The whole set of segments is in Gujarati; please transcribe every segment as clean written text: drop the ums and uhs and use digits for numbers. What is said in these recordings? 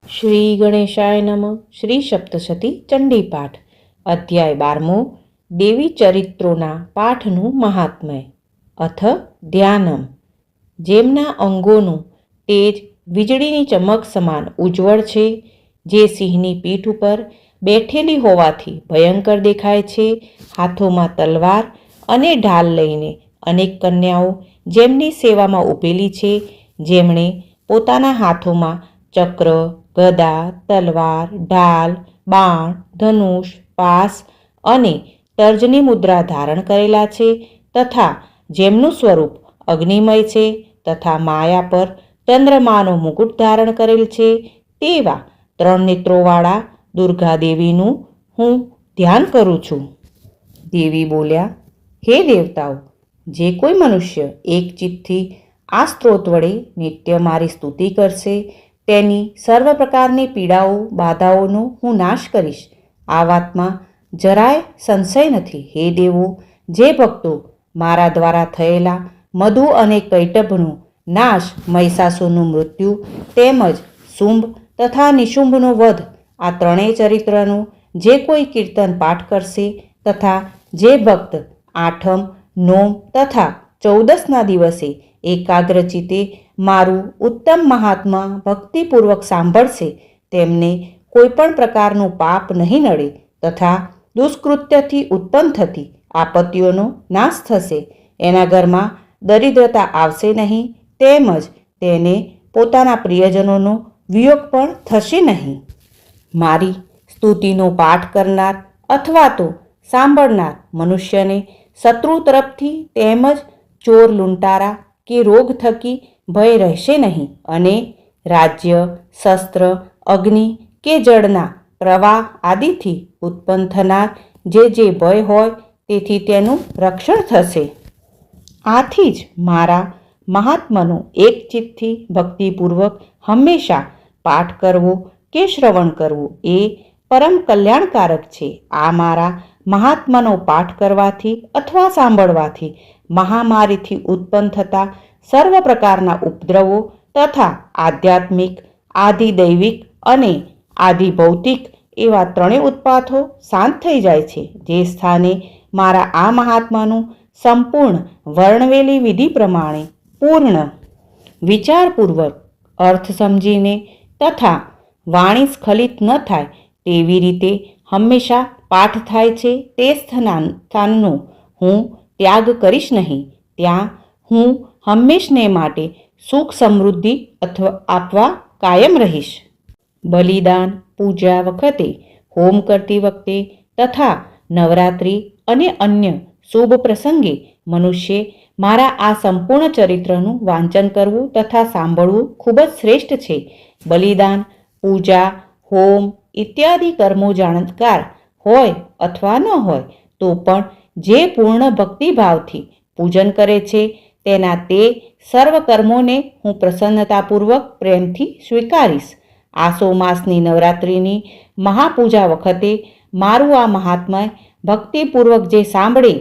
શ્રી ગણેશાય નમઃ. શ્રી સપ્તશતી ચંડી પાઠ. અધ્યાય 12મો. દેવી ચરિત્રોના પાઠનું મહાત્મય. અથ ધ્યાનમ. જેમના અંગોનું તેજ વીજળીની ચમક સમાન ઉજ્જવળ છે, જે સિંહની પીઠ ઉપર બેઠેલી હોવાથી ભયંકર દેખાય છે, હાથોમાં તલવાર અને ઢાલ લઈને અનેક કન્યાઓ જેમની સેવામાં ઊભેલી છે, જેમણે પોતાના હાથોમાં ચક્ર, ગદા, તલવાર, ઢાલ, બાણ, ધનુષ, પાસ અને તર્જની મુદ્રા ધારણ કરેલા છે, તથા જેમનું સ્વરૂપ અગ્નિમય છે, તથા માયા પર ચંદ્રમાનો મુકુટ ધારણ કરેલ છે, તેવા 3 નેત્રોવાળા દુર્ગા દેવીનું હું ધ્યાન કરું છું. દેવી બોલ્યા, હે દેવતાઓ, જે કોઈ મનુષ્ય એક ચિત્તથી આ સ્ત્રોત વડે નિત્ય મારી સ્તુતિ કરશે, તેની સર્વ પ્રકારની પીડાઓ બાધાઓનો હું નાશ કરીશ. આ વાતમાં જરાય સંશય નથી. હે દેવો, જે ભક્તો મારા દ્વારા થયેલા મધુ અને કૈટભનો નાશ, મહિષાસુરનું મૃત્યુ તેમજ શુંભ તથા નિશુંભનો વધ, આ 3 ચરિત્રનું જે કોઈ કીર્તન પાઠ કરશે, તથા જે ભક્ત 8મ, 9મ તથા 14ના દિવસે એકાગ્ર ચિત્તે મારું ઉત્તમ મહાત્મા ભક્તિપૂર્વક સાંભળશે, તેમને કોઈ પણ પ્રકારનું પાપ નહીં નડે, તથા દુષ્કૃત્યથી ઉત્પન્ન થતી આપત્તિઓનો નાશ થશે. એના ઘરમાં દરિદ્રતા આવશે નહીં, તેમજ તેને પોતાના પ્રિયજનોનો વિયોગ પણ થશે નહીં. મારી સ્તુતિનો પાઠ કરનાર અથવા તો સાંભળનાર મનુષ્યને શત્રુ તરફથી તેમજ ચોર, લૂંટારા કે રોગ થકી ભય રહેશે નહીં, અને રાજ્ય, શસ્ત્ર, અગ્નિ કે જળના પ્રવાહ આદિથી ઉત્પન્ન થનાર જે ભય હોય તેથી તેનું રક્ષણ થશે. આથી જ મારા મહાત્માનો એક ચિત્તથી ભક્તિપૂર્વક હંમેશા પાઠ કરવો કે શ્રવણ કરવું એ પરમ કલ્યાણકારક છે. આ મારા મહાત્માનો પાઠ કરવાથી અથવા સાંભળવાથી મહામારીથી ઉત્પન્ન થતા સર્વ પ્રકારના ઉપદ્રવો તથા આધ્યાત્મિક, આધિદૈવિક અને આધિભૌતિક એવા 3 ઉત્પાતો શાંત થઈ જાય છે. જે સ્થાને મારા આ મહાત્માનું સંપૂર્ણ વર્ણવેલી વિધિ પ્રમાણે પૂર્ણ વિચારપૂર્વક અર્થ સમજીને તથા વાણી સ્ખલિત ન થાય તેવી રીતે હંમેશા પાઠ થાય છે, તે સ્થાનનો હું ત્યાગ કરીશ નહીં. ત્યાં હું હંમેશને માટે સુખ સમૃદ્ધિ આપવા કાયમ રહીશ. બલિદાન, પૂજા વખતે, હોમ કરતી વખતે તથા નવરાત્રિ અને અન્ય શુભ પ્રસંગે મનુષ્ય મારા આ સંપૂર્ણ ચરિત્રનું વાંચન કરવું તથા સાંભળવું ખૂબ જ શ્રેષ્ઠ છે. બલિદાન, પૂજા, હોમ ઇત્યાદિ કર્મો જાણકાર હોય અથવા ન હોય તો પણ જે પૂર્ણ ભક્તિભાવથી પૂજન કરે છે, તેના તે સર્વ કર્મોને હું પ્રસન્નતાપૂર્વક પ્રેમથી સ્વીકારીશ. આસો માસની નવરાત્રિની મહાપૂજા વખતે મારું આ મહાત્મય ભક્તિપૂર્વક જે સાંભળે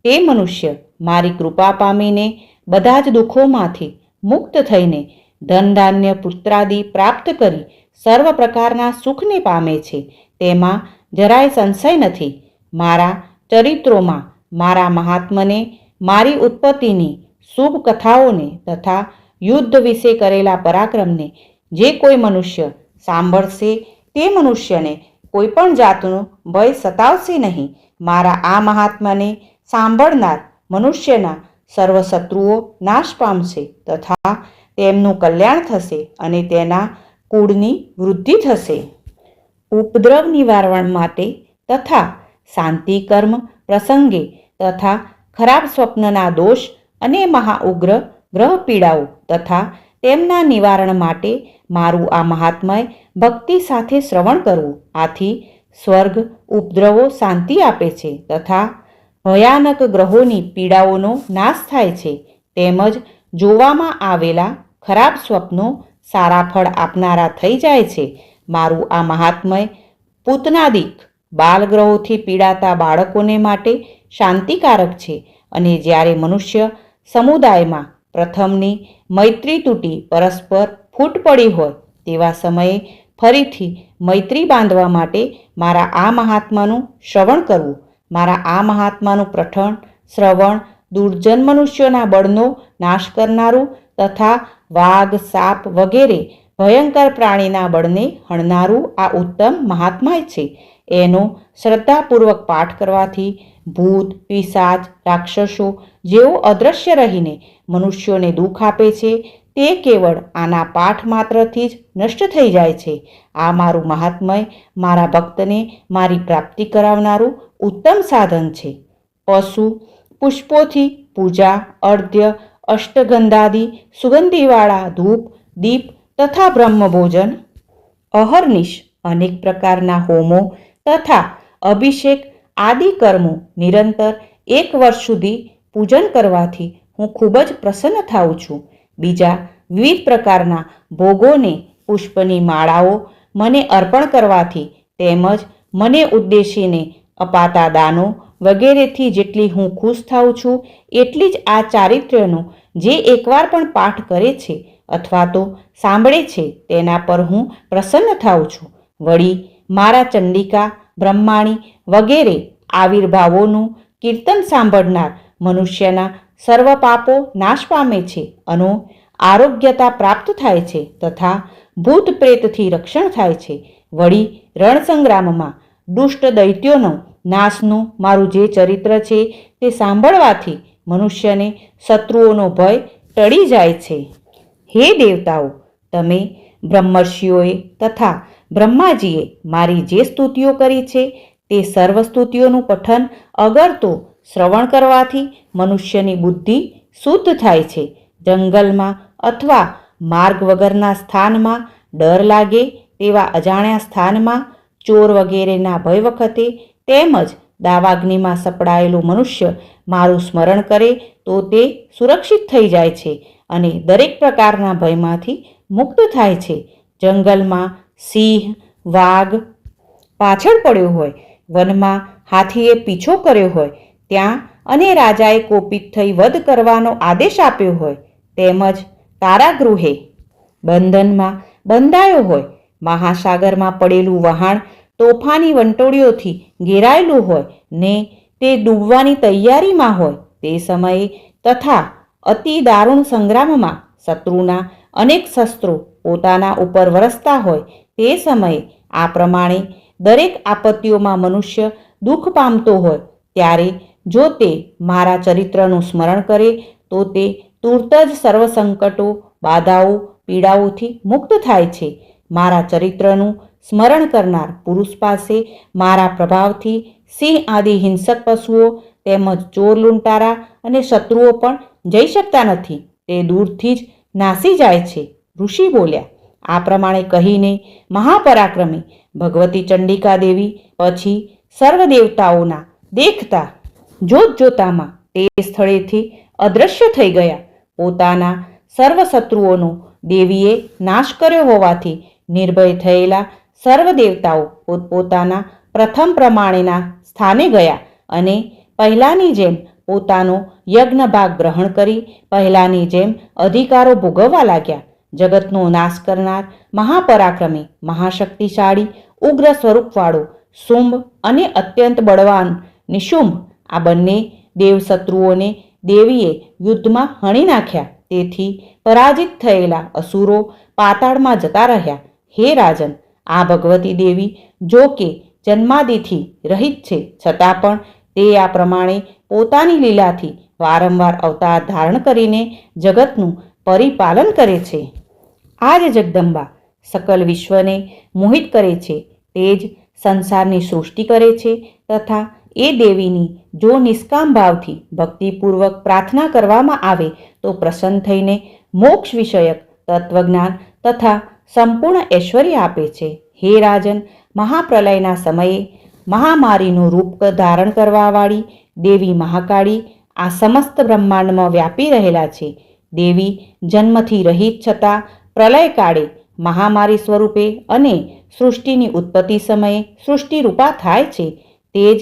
તે મનુષ્ય મારી કૃપા પામીને બધા જ દુઃખોમાંથી મુક્ત થઈને ધન, ધાન્ય, પુત્રાદિ પ્રાપ્ત કરી સર્વ પ્રકારના સુખને પામે છે. તેમાં જરાય સંશય નથી. મારા ચરિત્રોમાં મારા મહાત્મને, મારી ઉત્પત્તિની શુભ કથાઓને તથા યુદ્ધ વિશે કરેલા પરાક્રમને જે કોઈ મનુષ્ય સાંભળશે, તે મનુષ્યને કોઈ પણ જાતનો ભય સતાવશે નહીં. મારા આ મહાત્માને સાંભળનાર મનુષ્યના સર્વ શત્રુઓ નાશ પામશે, તથા તેમનું કલ્યાણ થશે અને તેના કુળની વૃદ્ધિ થશે. ઉપદ્રવ નિવારણ માટે તથા શાંતિ કર્મ પ્રસંગે તથા ખરાબ સ્વપ્નના દોષ અને મહાઉગ્ર ગ્રહ પીડાઓ તથા તેમના નિવારણ માટે મારું આ મહાત્મય ભક્તિ સાથે શ્રવણ કરવું. આથી સ્વર્ગ ઉપદ્રવો શાંતિ આપે છે, તથા ભયાનક ગ્રહોની પીડાઓનો નાશ થાય છે. તેમજ જોવામાં આવેલા ખરાબ સ્વપ્નો સારા ફળ આપનારા થઈ જાય છે. મારું આ મહાત્મય પૂતનાદિક બાલગ્રહોથી પીડાતા બાળકોને માટે શાંતિકારક છે. અને જ્યારે મનુષ્ય સમુદાયમાં પ્રથમની મૈત્રી તૂટી પરસ્પર ફૂટ પડી હોય તેવા સમયે ફરીથી મૈત્રી બાંધવા માટે મારા આ મહાત્માનું શ્રવણ કરવું. મારા આ મહાત્માનું પઠન શ્રવણ દુર્જન મનુષ્યોના બળનો નાશ કરનારું તથા વાઘ સાપ વગેરે ભયંકર પ્રાણીના બળને હણનારું આ ઉત્તમ મહાત્મા છે. એનો શ્રદ્ધાપૂર્વક પાઠ કરવાથી ભૂત પિશાચ રાક્ષસો જેઓ અદૃશ્ય રહીને મનુષ્યોને દુઃખ આપે છે તે કેવળ આના પાઠ માત્રથી જ નષ્ટ થઈ જાય છે. આ મારું મહાત્મય મારા ભક્તને મારી પ્રાપ્તિ કરાવનારું ઉત્તમ સાધન છે. પશુ પુષ્પોથી પૂજા અર્ધ્ય અષ્ટગંધાદી સુગંધીવાળા ધૂપ દીપ તથા બ્રહ્મભોજન અહર્નિશ અનેક પ્રકારના હોમો તથા અભિષેક આદિ કર્મો નિરંતર 1 વર્ષ સુધી પૂજન કરવાથી હું ખૂબ જ પ્રસન્ન થાઉં છું. બીજા વિવિધ પ્રકારના ભોગોને પુષ્પની માળાઓ મને અર્પણ કરવાથી તેમજ મને ઉદ્દેશીને અપાતા દાનો વગેરેથી જેટલી હું ખુશ થાઉં છું એટલી જ આ ચારિત્ર્યનો જે એકવાર પણ પાઠ કરે છે અથવા તો સાંભળે છે તેના પર હું પ્રસન્ન થાઉં છું. વળી મારા ચંડિકા બ્રહ્માણી વગેરે આવિર્ભાવોનું કીર્તન સાંભળનાર મનુષ્યના સર્વ પાપો નાશ પામે છે અને આરોગ્યતા પ્રાપ્ત થાય છે તથા ભૂત પ્રેતથી રક્ષણ થાય છે. વળી રણસંગ્રામમાં દુષ્ટ દૈત્યોનો નાશનું મારું જે ચરિત્ર છે તે સાંભળવાથી મનુષ્યને શત્રુઓનો ભય ટળી જાય છે. હે દેવતાઓ, તમે બ્રહ્મર્ષિઓએ તથા બ્રહ્માજીએ મારી જે સ્તુતિઓ કરી છે તે સર્વ સ્તુતિઓનું પઠન અગર તો શ્રવણ કરવાથી મનુષ્યની બુદ્ધિ શુદ્ધ થાય છે. જંગલમાં અથવા માર્ગ વગરના સ્થાનમાં ડર લાગે તેવા અજાણ્યા સ્થાનમાં ચોર વગેરેના ભય વખતે તેમજ દાવાગ્નિમાં સપડાયેલું મનુષ્ય મારું સ્મરણ કરે તો તે સુરક્ષિત થઈ જાય છે અને દરેક પ્રકારના ભયમાંથી મુક્ત થાય છે. જંગલમાં સિંહ વાઘ પાછળ પડ્યો હોય, વનમાં હાથીએ પીછો કર્યો હોય ત્યાં અને રાજાએ કોપિત થઈ વધ કરવાનો આદેશ આપ્યો હોય, તેમજ કારાગૃહે બંધનમાં બંધાયો હોય, મહાસાગરમાં પડેલું વહાણ તોફાની વંટોળીઓથી ઘેરાયેલું હોય ને તે ડૂબવાની તૈયારીમાં હોય તે સમયે તથા અતિ દારૂણ સંગ્રામમાં શત્રુના અનેક શસ્ત્રો પોતાના ઉપર વરસતા હોય તે સમયે આ પ્રમાણે દરેક આપત્તિઓમાં મનુષ્ય દુઃખ પામતો હોય ત્યારે જો તે મારા ચરિત્રનું સ્મરણ કરે તો તે તુરત જ સર્વ સંકટો બાધાઓ પીડાઓથી મુક્ત થાય છે. મારા ચરિત્રનું સ્મરણ કરનાર પુરુષ પાસે મારા પ્રભાવથી સિંહ આદિ હિંસક પશુઓ તેમજ ચોર લૂંટારા અને શત્રુઓ પણ જઈ શકતા નથી, તે દૂરથી જ નાસી જાય છે. ઋષિ બોલ્યા. આ પ્રમાણે કહીને મહાપરાક્રમી ભગવતી ચંડિકા દેવી પછી સર્વ દેવતાઓના દેખતા જોતજોતામાં તે સ્થળેથી અદૃશ્ય થઈ ગયા. પોતાના સર્વ શત્રુઓનો દેવીએ નાશ કર્યો હોવાથી નિર્ભય થયેલા સર્વ દેવતાઓ પોતપોતાના પ્રથમ પ્રમાણેના સ્થાને ગયા અને પહેલાંની જેમ પોતાનો યજ્ઞ ભાગ ગ્રહણ કરી પહેલાંની જેમ અધિકારો ભોગવવા લાગ્યા. જગતનો નાશ કરનાર મહાપરાક્રમી મહાશક્તિશાળી ઉગ્ર સ્વરૂપવાળો શુંભ અને અત્યંત બળવાન નિશુંભ આ બંને દેવશત્રુઓને દેવીએ યુદ્ધમાં હણી નાખ્યા. તેથી પરાજિત થયેલા અસુરો પાતાળમાં જતા રહ્યા. હે રાજન, આ ભગવતી દેવી જો કે જન્માદિથી રહિત છે છતાં પણ તે આ પ્રમાણે પોતાની લીલાથી વારંવાર અવતાર ધારણ કરીને જગતનું પરિપાલન કરે છે. આ જ જગદંબા સકલ વિશ્વને મોહિત કરે છે, તે જ સંસારની સૃષ્ટિ કરે છે તથા એ દેવીની જો નિષ્કામ ભાવથી ભક્તિપૂર્વક પ્રાર્થના કરવામાં આવે તો પ્રસન્ન થઈને મોક્ષ વિષયક તત્વજ્ઞાન તથા સંપૂર્ણ ઐશ્વર્ય આપે છે. હે રાજન, મહાપ્રલયના સમયે મહામારીનું રૂપ ધારણ કરવાવાળી દેવી મહાકાળી આ સમસ્ત બ્રહ્માંડમાં વ્યાપી રહેલા છે. દેવી જન્મથી રહિત છતાં પ્રલયકાળે મહામારી સ્વરૂપે અને સૃષ્ટિની ઉત્પત્તિ સમયે સૃષ્ટિરૂપા થાય છે. તે જ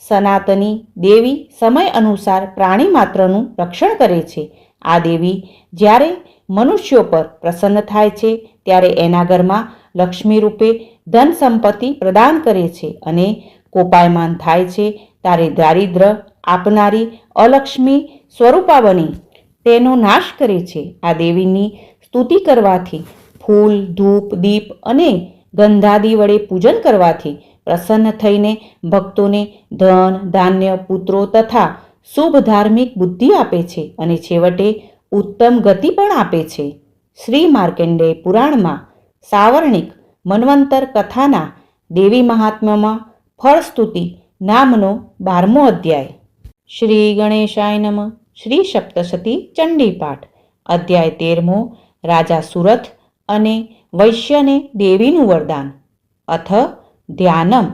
સનાતની દેવી સમય અનુસાર પ્રાણી માત્રનું રક્ષણ કરે છે. આ દેવી જ્યારે મનુષ્યો પર પ્રસન્ન થાય છે ત્યારે એના ઘરમાં લક્ષ્મી રૂપે ધન સંપત્તિ પ્રદાન કરે છે અને કોપાયમાન થાય છે ત્યારે દારિદ્ર આપનારી અલક્ષ્મી સ્વરૂપા બની તેનો નાશ કરે છે. આ દેવીની સ્તુતિ કરવાથી, ફૂલ, ધૂપ, દીપ અને ગંધાદી વડે પૂજન કરવાથી પ્રસન્ન થઈને ભક્તોને ધન, ધાન્ય, પુત્રો તથા શુભ ધાર્મિક બુદ્ધિ આપે છે અને છેવટે ઉત્તમ ગતિ પણ આપે છે. શ્રી માર્કંડેય પુરાણમાં સાવર્ણિક મન્વંતર કથાના દેવી મહાત્મ્યમાં ફળસ્તુતિ નામનો 12મો અધ્યાય. શ્રી ગણેશાય નમઃ. શ્રી સપ્તશતી ચંડી પાઠ. અધ્યાય 13મો. રાજા સુરથ અને વૈશ્યને દેવીનું વરદાન. અથ ધ્યાનમ.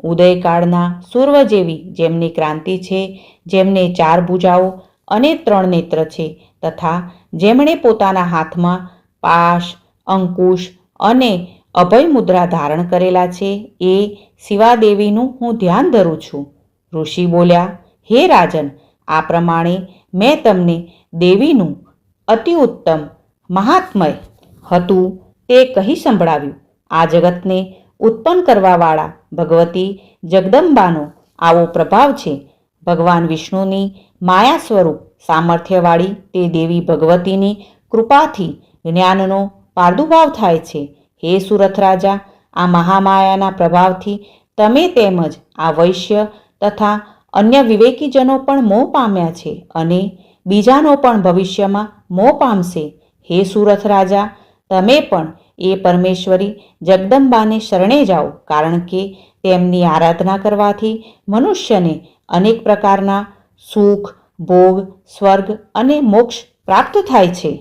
ઉદયકાળના સૂર્વ જેવી જેમની ક્રાંતિ છે, જેમને 4 ભુજાઓ અને 3 નેત્ર છે તથા જેમણે પોતાના હાથમાં પાશ, અંકુશ અને અભય મુદ્રા ધારણ કરેલા છે, એ શિવાદેવીનું હું ધ્યાન ધરું છું. ઋષિ બોલ્યા, હે રાજન, આ પ્રમાણે મેં તમને દેવીનું અતિ ઉત્તમ મહાત્મય હતું તે કહી સંભળાવ્યું. આ જગતને ઉત્પન્ન કરવાવાળા ભગવતી જગદંબાનો આવો પ્રભાવ છે. ભગવાન વિષ્ણુની માયા સ્વરૂપ સામર્થ્યવાળી તે દેવી ભગવતીની કૃપાથી જ્ઞાનનો પ્રાદુર્ભાવ થાય છે. હે સુરથ રાજા, આ મહામાયાના પ્રભાવથી તમે તેમજ આ વૈશ્ય તથા અન્ય વિવેકીજનો પણ મોહ પામ્યા છે અને બીજાનો પણ ભવિષ્યમાં મોહ પામશે. હે સુરથ રાજા, તમે પણ એ પરમેશ્વરી જગદંબાને શરણે જાઓ, કારણ કે તેમની આરાધના કરવાથી મનુષ્યને અનેક પ્રકારના સુખ, ભોગ, સ્વર્ગ અને મોક્ષ પ્રાપ્ત થાય છે.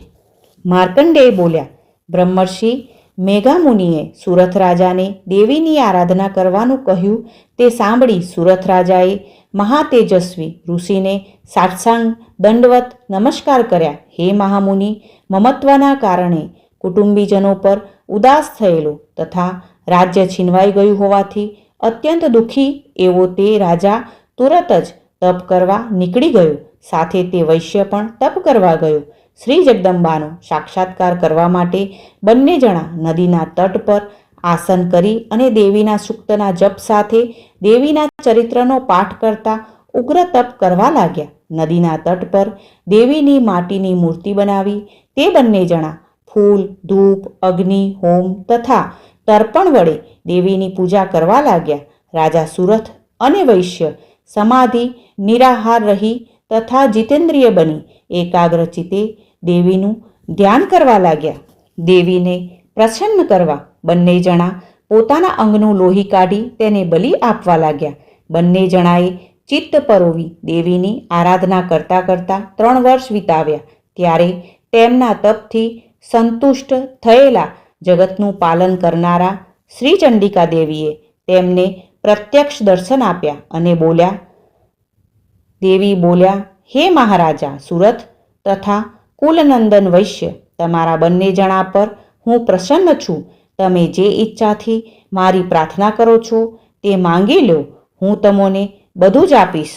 માર્કંડેય બોલ્યા, બ્રહ્મર્ષિ મેઘામુનિએ સુરથ રાજાને દેવીની આરાધના કરવાનું કહ્યું તે સાંભળી સુરથ રાજાએ મહાતેજસ્વી ઋષિને સાષ્ટાંગ દંડવત નમસ્કાર કર્યા. હે મહામુનિ, મમત્વના કારણે કુટુંબીજનો પર ઉદાસ થયેલો તથા રાજ્ય છીનવાઈ ગયું હોવાથી અત્યંત દુઃખી એવો તે રાજા તુરત જ તપ કરવા નીકળી ગયો. સાથે તે વૈશ્ય પણ તપ કરવા ગયો. શ્રી જગદંબાનો સાક્ષાત્કાર કરવા માટે બંને જણા નદીના તટ પર આસન કરી અને દેવીના સૂક્તના જપ સાથે દેવીના ચરિત્રનો પાઠ કરતા ઉગ્ર તપ કરવા લાગ્યા. નદીના તટ પર દેવીની માટીની મૂર્તિ બનાવી તે બંને જણા ફૂલ, ધૂપ, અગ્નિ, હોમ તથા તર્પણ વડે દેવીની પૂજા કરવા લાગ્યા. રાજા સુરથ અને વૈશ્ય સમાધિ નિરાહાર રહી તથા જીતેન્દ્રિય બની એકાગ્ર ચિત્તે દેવીનું ધ્યાન કરવા લાગ્યા. દેવીને પ્રસન્ન કરવા બંને જણા પોતાના અંગનું લોહી કાઢી તેને બલિ આપવા લાગ્યા. બંને જણાએ ચિત્ત પરોવી દેવીની આરાધના કરતા કરતા 3 વર્ષ વિતાવ્યા. ત્યારે તેમના તપથી સંતુષ્ટ થયેલા જગતનું પાલન કરનારા શ્રી ચંડિકા દેવીએ તેમને પ્રત્યક્ષ દર્શન આપ્યા અને દેવી બોલ્યા, હે મહારાજા સુરથ તથા કુલનંદન વૈશ્ય, તમારા બંને જણા પર હું પ્રસન્ન છું. તમે જે ઈચ્છાથી મારી પ્રાર્થના કરો છો તે માંગી લો, હું તમને બધું જ આપીશ.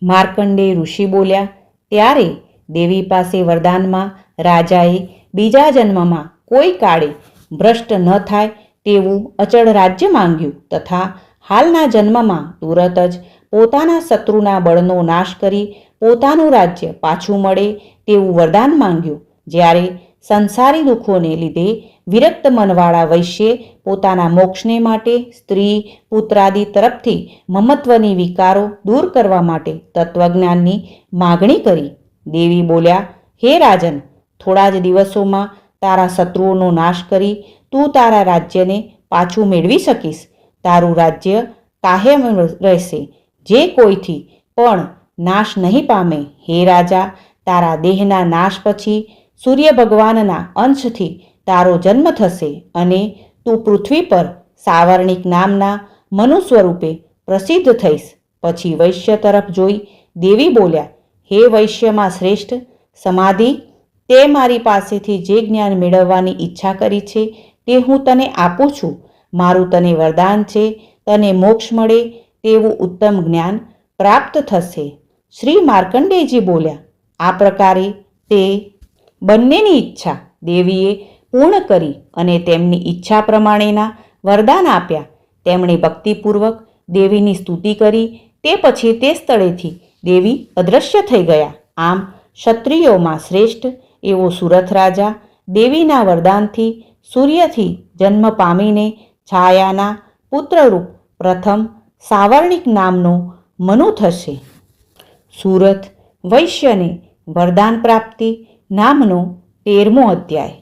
માર્કંડેય ઋષિ બોલ્યા, ત્યારે દેવી પાસે વરદાનમાં રાજાએ બીજા જન્મમાં કોઈ કાળે ભ્રષ્ટ ન થાય તેવું અચળ રાજ્ય માંગ્યું તથા હાલના જન્મમાં તુરત જ પોતાના શત્રુના બળનો નાશ કરી પોતાનું રાજ્ય પાછું મળે તેવું વરદાન માંગ્યું. જ્યારે સંસારી દુઃખોને લીધે વિરક્ત મનવાળા વૈશ્યે પોતાના મોક્ષને માટે સ્ત્રી, પુત્રાદિ તરફથી મમત્વની વિકારો દૂર કરવા માટે તત્વજ્ઞાનની માગણી કરી. દેવી બોલ્યા, હે રાજન, થોડા જ દિવસોમાં તારા શત્રુઓનો નાશ કરી તું તારા રાજ્યને પાછું મેળવી શકીશ. તારું રાજ્ય કાયમ રહેશે, જે કોઈથી પણ નાશ નહીં પામે. હે રાજા, તારા દેહના નાશ પછી સૂર્ય ભગવાનના અંશથી તારો જન્મ થશે અને તું પૃથ્વી પર સાવર્ણિક નામના મનુ સ્વરૂપે પ્રસિદ્ધ થઈશ. પછી વૈશ્ય તરફ જોઈ દેવી બોલ્યા, હે વૈશ્યમાં શ્રેષ્ઠ સમાધિ, તે મારી પાસેથી જે જ્ઞાન મેળવવાની ઈચ્છા કરી છે તે હું તને આપું છું. મારું તને વરદાન છે, તને મોક્ષ મળે તેવું ઉત્તમ જ્ઞાન પ્રાપ્ત થશે. શ્રી માર્કંડેયજી બોલ્યા, આ પ્રકારે તે બંનેની ઈચ્છા દેવીએ પૂર્ણ કરી અને તેમની ઈચ્છા પ્રમાણેના વરદાન આપ્યા. તેમણે ભક્તિપૂર્વક દેવીની સ્તુતિ કરી. તે પછી તે સ્થળેથી દેવી અદૃશ્ય થઈ ગયા. આમ ક્ષત્રિયોમાં શ્રેષ્ઠ એવો સુરથ રાજા દેવીના વરદાનથી સૂર્યથી જન્મ પામીને છાયાના પુત્રરૂપ પ્રથમ સાવર્ણિક નામનો મનુ થશે. સુરથ વૈશ્યને વરદાન પ્રાપ્તિ નામનો 13મો અધ્યાય.